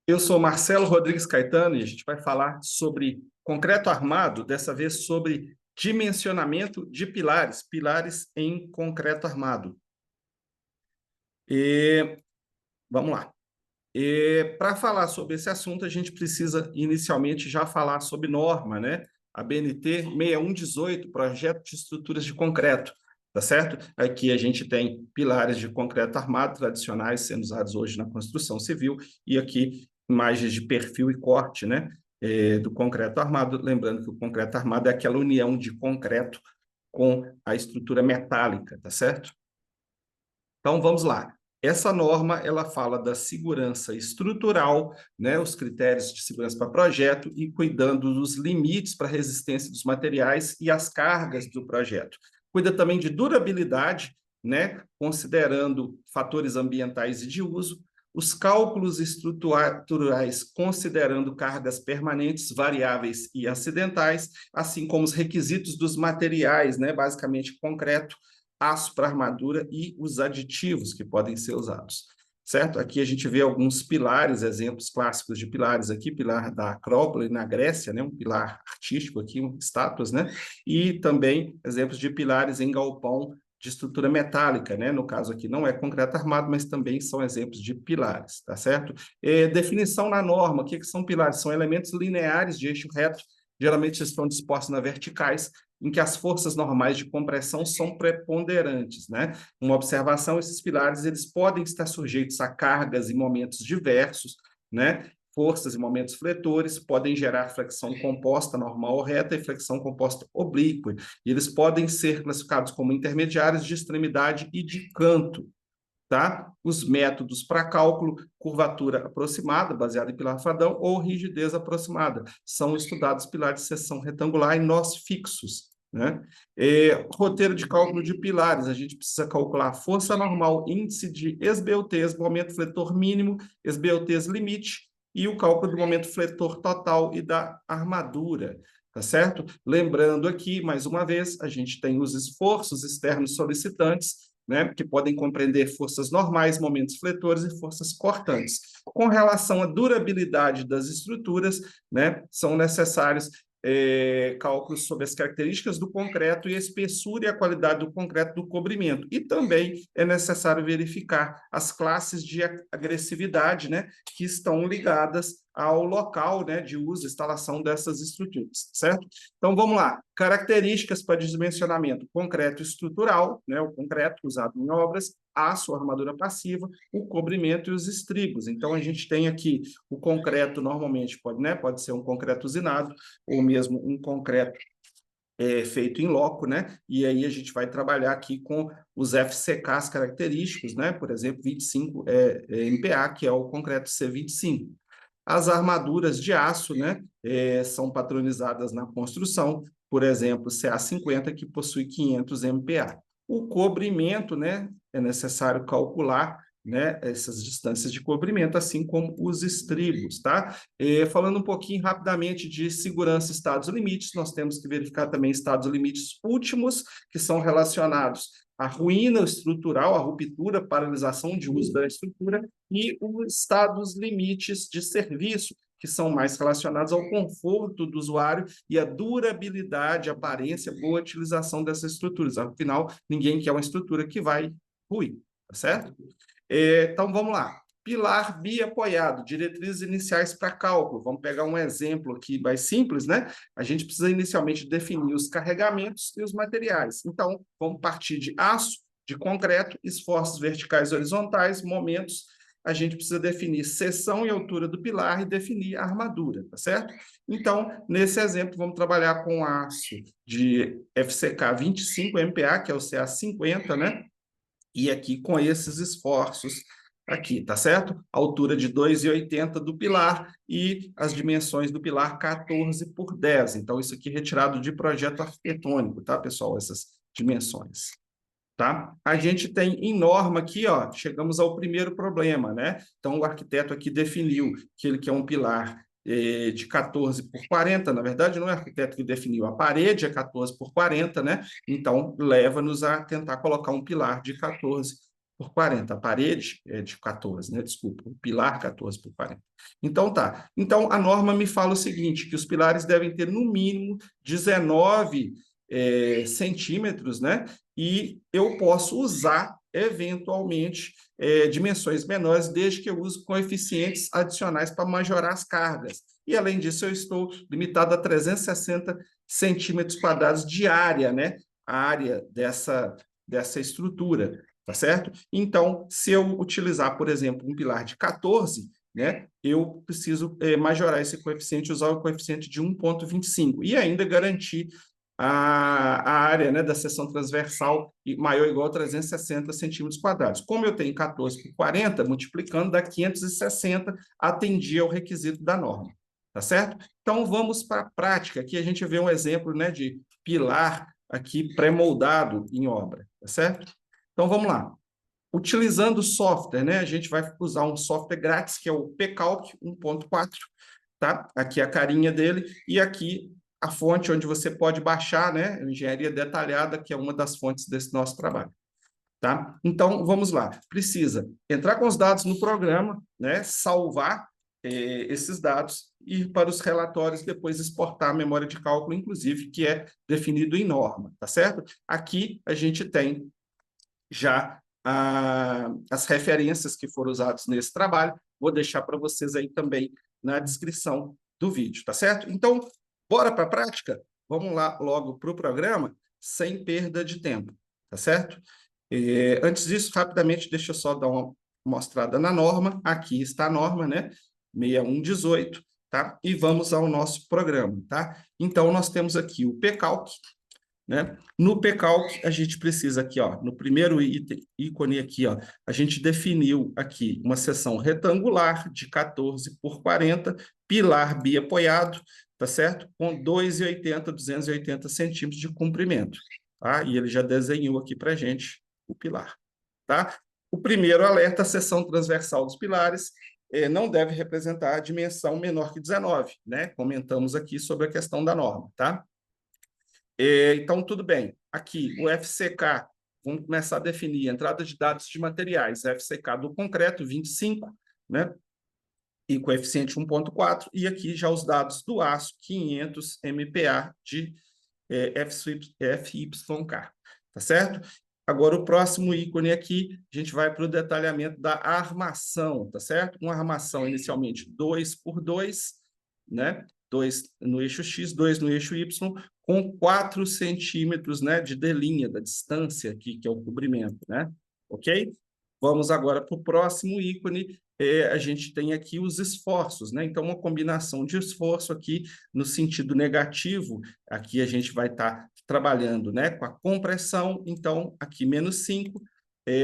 Eu sou Marcelo Rodrigues Caetano e a gente vai falar sobre concreto armado, dessa vez sobre dimensionamento de pilares, pilares em concreto armado. E vamos lá. Para falar sobre esse assunto, a gente precisa inicialmente já falar sobre norma, né? A BNT 6118, Projeto de Estruturas de Concreto, tá certo? Aqui a gente tem pilares de concreto armado tradicionais sendo usados hoje na construção civil e aqui imagens de perfil e corte, né? Do concreto armado. Lembrando que o concreto armado é aquela união de concreto com a estrutura metálica, tá certo? Então, vamos lá. Essa norma, ela fala da segurança estrutural, né, os critérios de segurança para projeto e cuidando dos limites para a resistência dos materiais e as cargas do projeto. Cuida também de durabilidade, né, considerando fatores ambientais e de uso, os cálculos estruturais considerando cargas permanentes, variáveis e acidentais, assim como os requisitos dos materiais, né, basicamente concreto, aço para armadura e os aditivos que podem ser usados, certo? Aqui a gente vê alguns pilares, exemplos clássicos de pilares aqui, pilar da Acrópole na Grécia, né? Um pilar artístico aqui, estátuas, né? E também exemplos de pilares em galpão de estrutura metálica, né? No caso aqui não é concreto armado, mas também são exemplos de pilares, tá certo? Definição na norma, o que são pilares? São elementos lineares de eixo reto, geralmente estão dispostos na verticais, em que as forças normais de compressão são preponderantes, né? Uma observação, esses pilares eles podem estar sujeitos a cargas em momentos diversos, né? Forças e momentos fletores podem gerar flexão composta normal ou reta e flexão composta oblíqua. E eles podem ser classificados como intermediários de extremidade e de canto, tá? Os métodos para cálculo, curvatura aproximada, baseada em pilar fadão, ou rigidez aproximada. São estudados pilares de seção retangular e nós fixos, né? Roteiro de cálculo de pilares, a gente precisa calcular força normal, índice de SBUTs, momento fletor mínimo, SBUTs limite, e o cálculo do momento fletor total e da armadura, tá certo? Lembrando aqui, mais uma vez, a gente tem os esforços externos solicitantes, né, que podem compreender forças normais, momentos fletores e forças cortantes. Com relação à durabilidade das estruturas, né, são necessários cálculos sobre as características do concreto e a espessura e a qualidade do concreto do cobrimento. E também é necessário verificar as classes de agressividade, né, que estão ligadas ao local, né, de uso, instalação dessas estruturas, certo? Então, vamos lá. Características para dimensionamento: concreto estrutural, né, o concreto usado em obras, aço, armadura passiva, o cobrimento e os estribos. Então, a gente tem aqui o concreto, normalmente, pode ser um concreto usinado, ou mesmo um concreto feito em loco, né? E aí a gente vai trabalhar aqui com os FCKs característicos, né? Por exemplo, 25 MPa, que é o concreto C25. As armaduras de aço, né, são padronizadas na construção, por exemplo, CA50, que possui 500 MPa. O cobrimento, né, é necessário calcular, né, essas distâncias de cobrimento, assim como os estribos, tá? Falando um pouquinho rapidamente de segurança e estados limites, nós temos que verificar também estados limites últimos, que são relacionados à ruína estrutural, à ruptura, paralisação de uso da estrutura, e os estados limites de serviço, que são mais relacionados ao conforto do usuário e à durabilidade, aparência, boa utilização dessas estruturas. Afinal, ninguém quer uma estrutura que vai ruir, tá certo? Então, vamos lá. Pilar biapoiado, diretrizes iniciais para cálculo. Vamos pegar um exemplo aqui mais simples, né? A gente precisa inicialmente definir os carregamentos e os materiais. Então, vamos partir de aço, de concreto, esforços verticais e horizontais, momentos. A gente precisa definir seção e altura do pilar e definir a armadura, tá certo? Então, nesse exemplo, vamos trabalhar com aço de FCK 25 MPa, que é o CA50, né? E aqui com esses esforços aqui, tá certo? Altura de 2,80 do pilar e as dimensões do pilar 14 por 10. Então, isso aqui retirado de projeto arquitetônico, tá, pessoal? Essas dimensões. Tá? A gente tem em norma aqui, ó, chegamos ao primeiro problema, né? Então, o arquiteto aqui definiu que ele quer um pilar de 14 por 40, na verdade, não é o arquiteto que definiu, a parede é 14 por 40, né? Então, leva-nos a tentar colocar um pilar de 14 por 40, a parede é de 14, né? Desculpa, o pilar 14 por 40. Então, tá. Então, a norma me fala o seguinte, que os pilares devem ter, no mínimo, 19 centímetros, né? E eu posso usar, eventualmente, dimensões menores, desde que eu use coeficientes adicionais para majorar as cargas. E, além disso, eu estou limitado a 360 centímetros quadrados de área, né? A área dessa estrutura, tá certo? Então, se eu utilizar, por exemplo, um pilar de 14, né, eu preciso majorar esse coeficiente, usar o coeficiente de 1,25 e ainda garantir a área, né, da seção transversal maior ou igual a 360 centímetros quadrados. Como eu tenho 14 por 40, multiplicando dá 560, atendia ao requisito da norma, tá certo? Então, vamos para a prática. Aqui a gente vê um exemplo, né, de pilar aqui pré-moldado em obra, tá certo? Então, vamos lá. Utilizando o software, né, a gente vai usar um software grátis, que é o pCalc 1.4, tá? Aqui a carinha dele, e aqui a fonte onde você pode baixar, né, Engenharia Detalhada, que é uma das fontes desse nosso trabalho, tá? Então, vamos lá. Precisa entrar com os dados no programa, né, salvar esses dados, ir para os relatórios, depois exportar a memória de cálculo, inclusive, que é definido em norma, tá certo? Aqui a gente tem já as referências que foram usadas nesse trabalho, vou deixar para vocês aí também na descrição do vídeo, tá certo? Então, bora para a prática? Vamos lá logo para o programa, sem perda de tempo, tá certo? Antes disso, rapidamente, deixa eu só dar uma mostrada na norma. Aqui está a norma, né? 6118, tá? E vamos ao nosso programa, tá? Então, nós temos aqui o pCalc, né? No pCalc, a gente precisa aqui, ó, no primeiro ícone aqui, ó, a gente definiu aqui uma seção retangular de 14 por 40, pilar biapoiado, tá certo? Com 280 centímetros de comprimento, tá? E ele já desenhou aqui para a gente o pilar, tá? O primeiro alerta, a seção transversal dos pilares não deve representar a dimensão menor que 19, né? Comentamos aqui sobre a questão da norma, tá? Então, tudo bem. Aqui, o FCK, vamos começar a definir entrada de dados de materiais. FCK do concreto, 25, né? E coeficiente 1,4. E aqui já os dados do aço, 500 MPa de FYK. Tá certo? Agora, o próximo ícone aqui, a gente vai para o detalhamento da armação, tá certo? Uma armação inicialmente 2 por 2, né? 2 no eixo X, 2 no eixo Y, com 4 centímetros, né, de delinha, da distância aqui, que é o cobrimento, né? Ok? Vamos agora para o próximo ícone. A gente tem aqui os esforços, né? Então, uma combinação de esforço aqui no sentido negativo, aqui a gente vai estar trabalhando, né, com a compressão, então, aqui menos 5,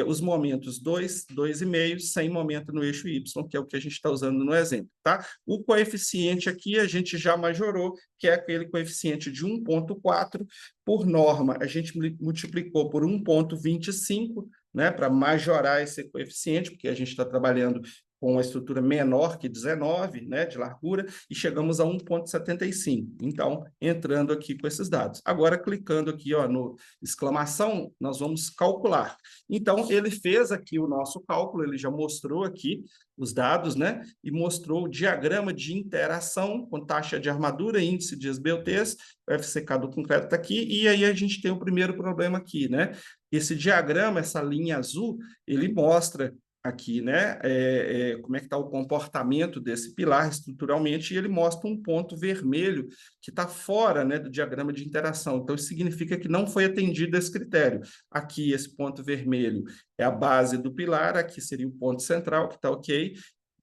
os momentos 2, 2,5, sem momento no eixo Y, que é o que a gente está usando no exemplo, tá? O coeficiente aqui a gente já majorou, que é aquele coeficiente de 1,4, por norma, a gente multiplicou por 1,25, né, para majorar esse coeficiente, porque a gente está trabalhando com uma estrutura menor que 19, né, de largura, e chegamos a 1,75. Então, entrando aqui com esses dados. Agora, clicando aqui, ó, no exclamação, nós vamos calcular. Então, ele fez aqui o nosso cálculo, ele já mostrou aqui os dados, né, e mostrou o diagrama de interação com taxa de armadura, índice de SBUTs, o FCK do concreto está aqui, e aí a gente tem o primeiro problema aqui, né? Esse diagrama, essa linha azul, ele mostra aqui, né, como é que está o comportamento desse pilar estruturalmente, e ele mostra um ponto vermelho que está fora, né, do diagrama de interação. Então, isso significa que não foi atendido esse critério. Aqui, esse ponto vermelho é a base do pilar, aqui seria o ponto central, que está ok,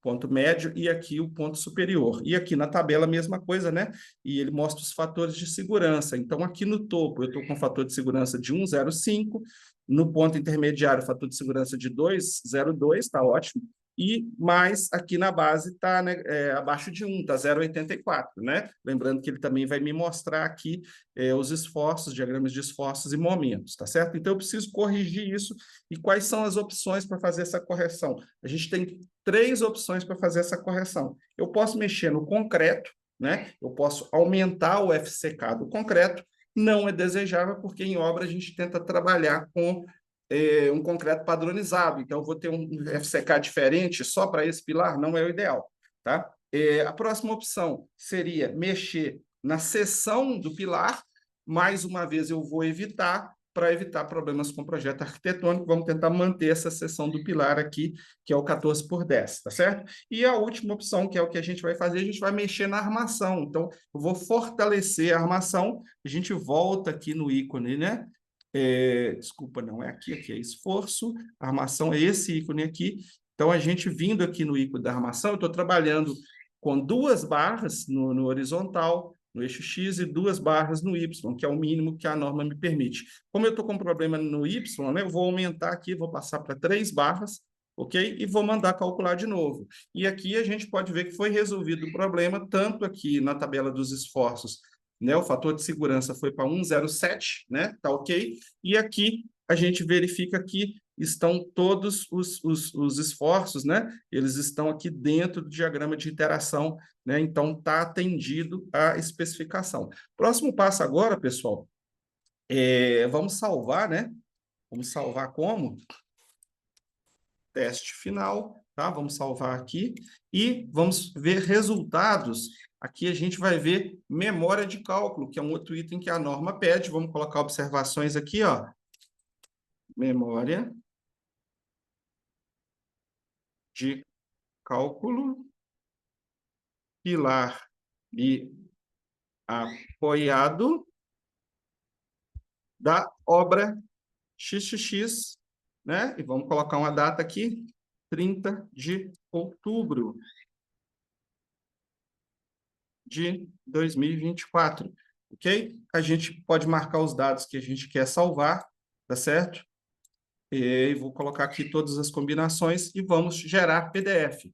ponto médio, e aqui o ponto superior. E aqui na tabela a mesma coisa, né? E ele mostra os fatores de segurança. Então, aqui no topo, eu estou com fator de segurança de 1,05, no ponto intermediário, fator de segurança de 2,02, está ótimo, e mais aqui na base está, né, abaixo de 1, está 0,84, né? Lembrando que ele também vai me mostrar aqui os esforços, diagramas de esforços e momentos, tá certo? Então, eu preciso corrigir isso. E quais são as opções para fazer essa correção? A gente tem 3 opções para fazer essa correção. Eu posso mexer no concreto, né? Eu posso aumentar o FCK do concreto, não é desejável, porque em obra a gente tenta trabalhar com um concreto padronizado, então eu vou ter um FCK diferente só para esse pilar, não é o ideal, tá? A próxima opção seria mexer na seção do pilar, mais uma vez eu vou evitar, para evitar problemas com o projeto arquitetônico, vamos tentar manter essa seção do pilar aqui, que é o 14 por 10, tá certo? E a última opção, que é o que a gente vai fazer, a gente vai mexer na armação, então eu vou fortalecer a armação, a gente volta aqui no ícone, né? Desculpa, não é aqui, aqui é esforço, a armação é esse ícone aqui. Então, a gente vindo aqui no ícone da armação, eu estou trabalhando com 2 barras no horizontal, no eixo X, e 2 barras no Y, que é o mínimo que a norma me permite. Como eu estou com problema no Y, né, eu vou aumentar aqui, vou passar para 3 barras, ok? E vou mandar calcular de novo. E aqui a gente pode ver que foi resolvido o problema, tanto aqui na tabela dos esforços, né? O fator de segurança foi para 1,07, né? Tá ok? E aqui a gente verifica que estão todos os esforços, né? Eles estão aqui dentro do diagrama de interação, né? Então está atendido a especificação. Próximo passo agora, pessoal, vamos salvar, né? Vamos salvar como? Teste final, tá? Vamos salvar aqui e vamos ver resultados. Aqui a gente vai ver memória de cálculo, que é um outro item que a norma pede. Vamos colocar observações aqui, ó. Memória de cálculo, pilar e apoiado da obra XXX, né? E vamos colocar uma data aqui, 30 de outubro de 2024, ok? A gente pode marcar os dados que a gente quer salvar, tá certo? E vou colocar aqui todas as combinações e vamos gerar PDF,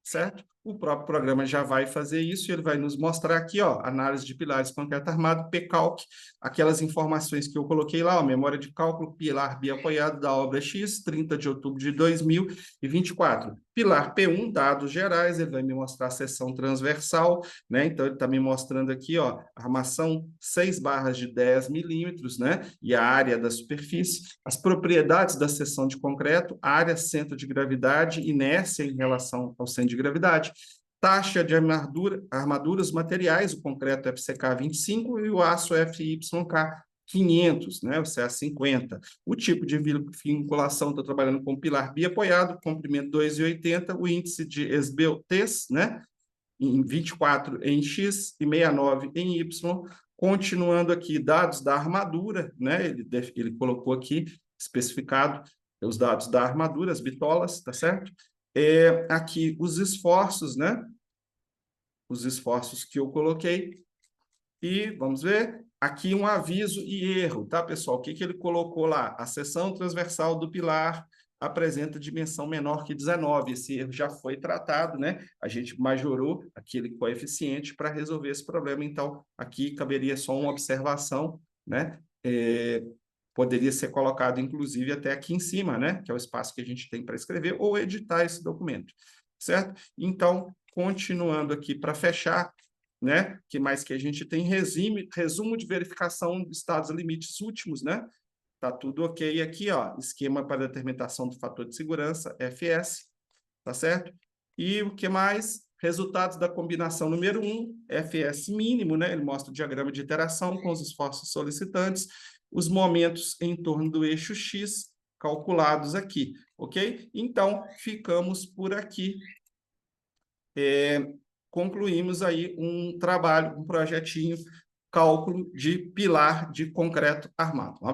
certo? O próprio programa já vai fazer isso e ele vai nos mostrar aqui, ó, análise de pilares concreto armado, PCalc, aquelas informações que eu coloquei lá, ó, memória de cálculo, pilar biapoiado da obra X, 30 de outubro de 2024. Pilar P1, dados gerais, ele vai me mostrar a seção transversal, né? Então, ele está me mostrando aqui, ó, armação 6 barras de 10 milímetros, né? E a área da superfície, as propriedades da seção de concreto, área, centro de gravidade, inércia em relação ao centro de gravidade, taxa de armaduras materiais, o concreto FCK 25 e o aço FYK 500, né, o CA 50. O tipo de vinculação, estou trabalhando com pilar biapoiado, comprimento 2,80, o índice de esbeltez, né, em 24 em X e 69 em Y. Continuando aqui, dados da armadura, né, ele colocou aqui, especificado, os dados da armadura, as bitolas, tá certo? Aqui os esforços, né? Os esforços que eu coloquei. E vamos ver aqui um aviso e erro, tá, pessoal? O que ele colocou lá? A seção transversal do pilar apresenta dimensão menor que 19. Esse erro já foi tratado, né? A gente majorou aquele coeficiente para resolver esse problema. Então, aqui caberia só uma observação, né? Poderia ser colocado, inclusive, até aqui em cima, né? Que é o espaço que a gente tem para escrever ou editar esse documento, certo? Então, continuando aqui para fechar, né? Que mais que a gente tem? Resumo de verificação de estados limites últimos, né? Tá tudo ok aqui, ó. Esquema para determinação do fator de segurança, FS, tá certo? E o que mais? Resultados da combinação número 1, FS mínimo, né? Ele mostra o diagrama de interação com os esforços solicitantes, os momentos em torno do eixo X calculados aqui, ok? Então, ficamos por aqui. Concluímos aí um trabalho, um projetinho, cálculo de pilar de concreto armado.